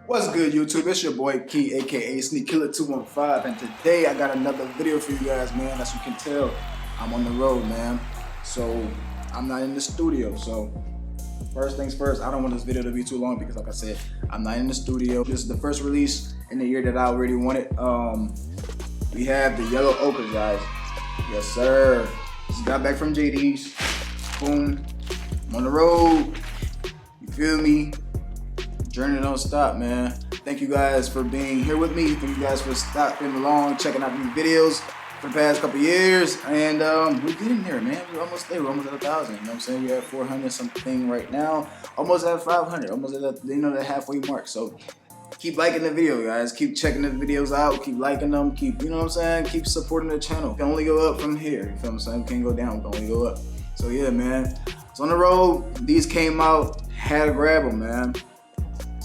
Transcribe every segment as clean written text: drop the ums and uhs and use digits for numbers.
What's good, YouTube? It's your boy Key, aka Sneak Killer 215, and today I got another video for you guys, man. As you can tell, I'm on the road, man. So I'm not in the studio. So first things first, I don't want this video to be too long because, like I said, I'm not in the studio. This is the first release in the year that I already wanted. We have the yellow ochre, guys. Yes, sir. Just got back from JD's. Boom. I'm on the road. You feel me? Journey don't stop, man. Thank you guys for being here with me. Thank you guys for stopping along, checking out these videos for the past couple years. And we're getting there, man. We're almost there. We're almost at 1,000. You know what I'm saying? We're at 400 something right now. Almost at 500. Almost at that, the halfway mark. So keep liking the video, guys. Keep checking the videos out. Keep liking them. Keep, you know what I'm saying? Keep supporting the channel. We can only go up from here. You feel what I'm saying? We can't go down. We can only go up. So yeah, man. So on the road, these came out. Had to grab them, man.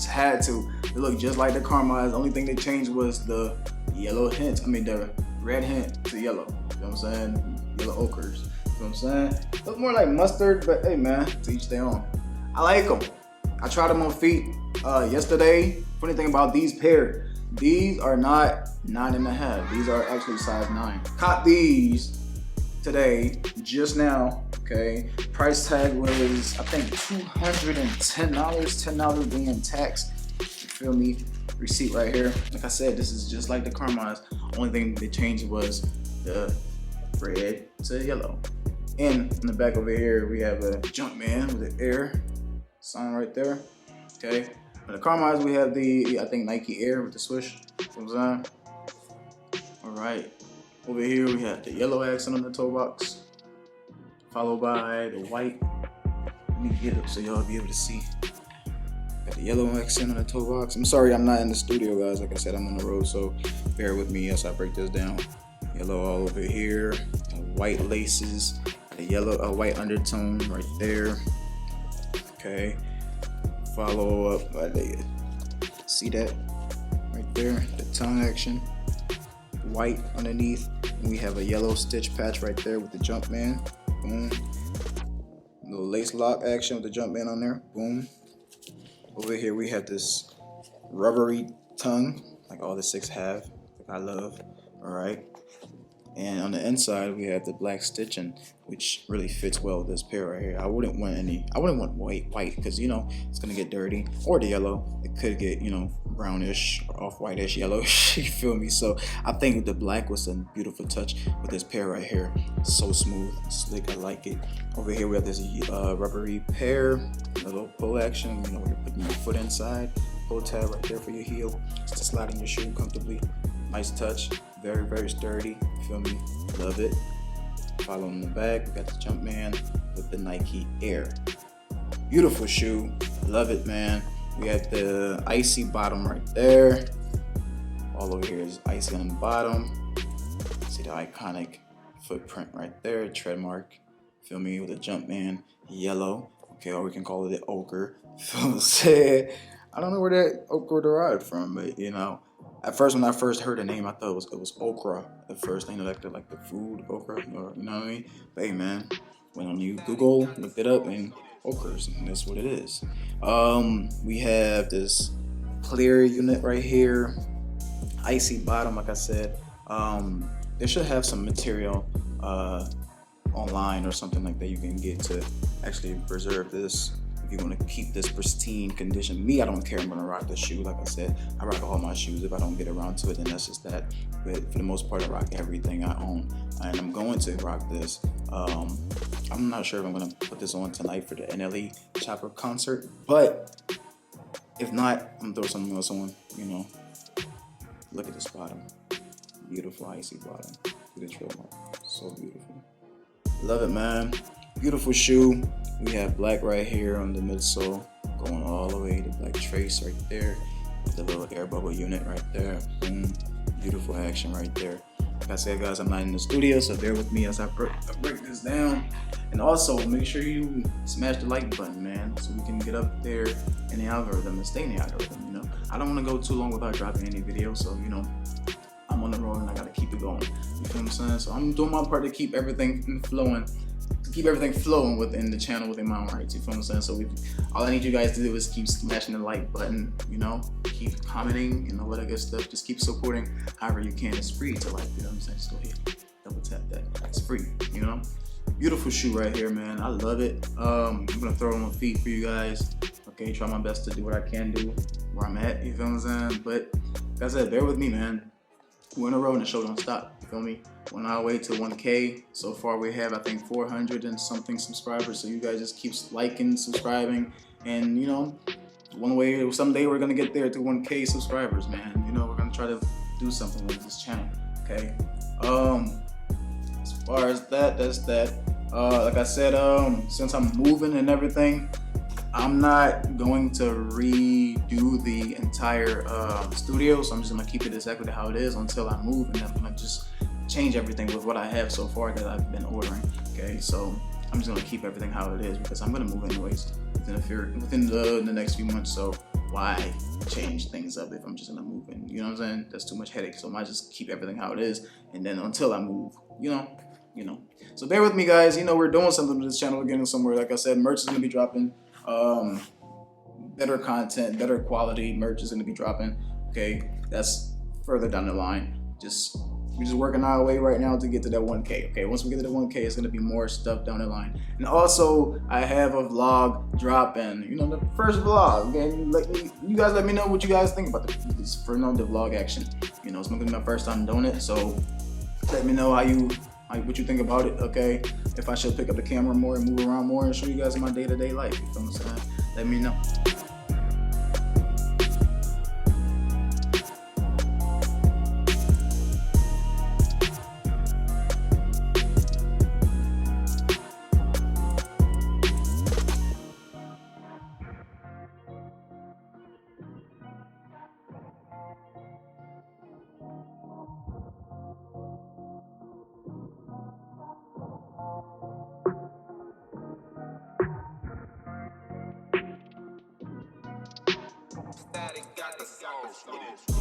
Had to. They look just like the Carmines. The only thing they changed was the yellow hint. The red hint to yellow. You know what I'm saying? Yellow ochres. You know what I'm saying? Look more like mustard, but hey, man, to each their own. I like them. I tried them on feet yesterday. Funny thing about these pair, these are not 9.5. These are actually size 9. Caught these today, just now. Okay, price tag was I think $210, $10 being taxed. You feel me? Receipt right here. Like I said, this is just like the Carmines. Only thing they changed was the red to yellow. And in the back over here, we have a Jumpman with the Air sign right there. Okay, for the Carmines, we have the I think Nike Air with the swoosh. You know what I'm saying? All right. Over here, we have the yellow accent on the toe box, followed by the white. Let me get it so y'all be able to see. Got the yellow accent on the toe box. I'm sorry I'm not in the studio, guys. Like I said, I'm on the road, so bear with me as I break this down. Yellow all over here, white laces, the yellow, white undertone right there. Okay, follow up by the, see that right there, the tongue action. White underneath, and we have a yellow stitch patch right there with the Jumpman. Boom. Little lace lock action with the Jumpman on there. Boom. Over here we have this rubbery tongue, like all the 6 have, like I love. All right. And on the inside we have the black stitching, which really fits well with this pair right here. I wouldn't want white because, you know, it's gonna get dirty, or the yellow. It could get, you know, brownish or off-whitish yellowish. You feel me? So I think the black was a beautiful touch with this pair right here. So smooth, slick. I like it. Over here we have this rubbery pair, a little pull action. You know, you're putting your foot inside. Pull tab right there for your heel, just to slide in your shoe comfortably. Nice touch. Very, very sturdy. You feel me? Love it. Follow in the back, we got the Jumpman with the Nike Air. Beautiful shoe. Love it, man. We have the icy bottom right there. All over here is icy on the bottom. See the iconic footprint right there, tread mark. Feel me? With the Jumpman yellow. Okay, or we can call it the ochre. Feel what I'm saying? I don't know where that ochre derived from, but you know. At first, when I first heard the name, I thought it was Ochre. At first, I know like the food Ochre, or, you know what I mean? But hey, man, when you Google, look it up, and ochres, and that's what it is. We have this clear unit right here, icy bottom, like I said. They should have some material online or something like that you can get to actually preserve this. If you want to keep this pristine condition. Me, I don't care. I'm going to rock the shoe. Like I said, I rock all my shoes. If I don't get around to it, then that's just that. But for the most part, I rock everything I own. And I'm going to rock this. I'm not sure if I'm going to put this on tonight for the NLE Chopper concert. But if not, I'm going to throw something else on, you know. Look at this bottom. Beautiful icy bottom. Look at the trail mark. So beautiful. Love it, man. Beautiful shoe. We have black right here on the midsole, going all the way to black trace right there, with the little air bubble unit right there. Boom. Beautiful action right there. Like I said, guys, I'm not in the studio, so bear with me as I break this down. And also, make sure you smash the like button, man, so we can get up there in the algorithm and stay in the algorithm, you know. I don't want to go too long without dropping any videos, so, you know, I'm on the road and I got to keep it going. You feel what I'm saying? So I'm doing my part to keep everything flowing to keep everything flowing within the channel, within my own rights. You feel what I'm saying? So all I need you guys to do is keep smashing the like button, you know, keep commenting, and all that good stuff. Just keep supporting however you can. It's free to like, you know what I'm saying? Just go ahead, double tap that. It's free, you know. Beautiful shoe right here, man. I love it. I'm gonna throw it on my feet for you guys. Okay, try my best to do what I can do where I'm at. You feel what I'm saying? But like I said, bear with me, man. We're on the road and the show don't stop. You feel me? We're on our way to 1K. So far we have, I think, 400 and something subscribers. So you guys just keep liking, subscribing, and you know, someday we're gonna get there to 1K subscribers, man. You know, we're gonna try to do something with this channel. Okay. As far as that's that. Like I said, since I'm moving and everything, I'm not going to redo the entire studio, so I'm just gonna keep it exactly how it is until I move, and I'm gonna just change everything with what I have so far that I've been ordering. Okay, so I'm just gonna keep everything how it is because I'm gonna move anyways within the next few months. So why change things up if I'm just gonna move in? You know what I'm saying? That's too much headache. So I might just keep everything how it is, and then until I move, you know. So bear with me, guys. You know, we're doing something with this channel. We're getting somewhere. Like I said, merch is gonna be dropping. Better content, better quality merch is gonna be dropping. Okay, that's further down the line. We're just working our way right now to get to that 1K. Okay, once we get to the 1K, it's gonna be more stuff down the line. And also, I have a vlog dropping. You know, the first vlog. Okay, you guys let me know what you guys think about the vlog action. You know, it's gonna be my first time doing it, so let me know what you think about it. Okay, if I should pick up the camera more and move around more and show you guys my day-to-day life. You feel what I'm saying? Let me know. Got the sauce.